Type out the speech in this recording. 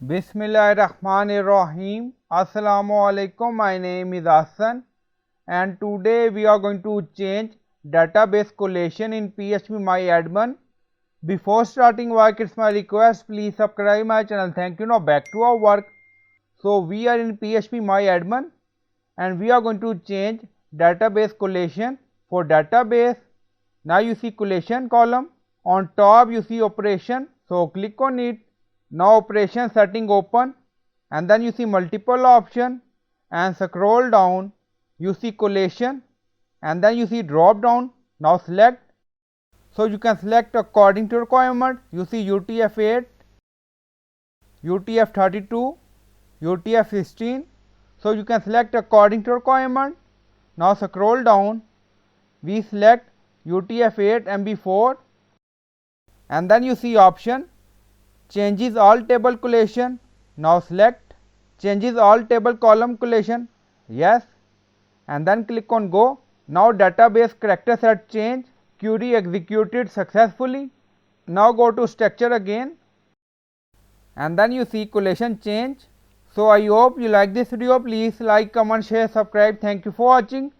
Bismillahirrahmanirrahim. Assalamu alaikum. My name is Hassan and today we are going to change database collation in PhpMyAdmin. Before starting work, it's my request, please subscribe my channel. Thank you. Now back to our work. So we are in PhpMyAdmin and we are going to change database collation. For database, now you see collation column. On top you see operation. So click on it. Now operation setting open and then you see multiple option and scroll down, you see collation and then you see drop down. Now select, so you can select according to requirement. You see UTF-8, UTF-32, UTF-16, so you can select according to requirement. Now scroll down, we select UTF-8 MB4 and then you see option changes all table collation. Now select changes all table column collation, yes, and then click on go. Now database character set change, query executed successfully. Now go to structure again and then you see collation change. So I hope you like this video. Please like, comment, share, subscribe. Thank you for watching.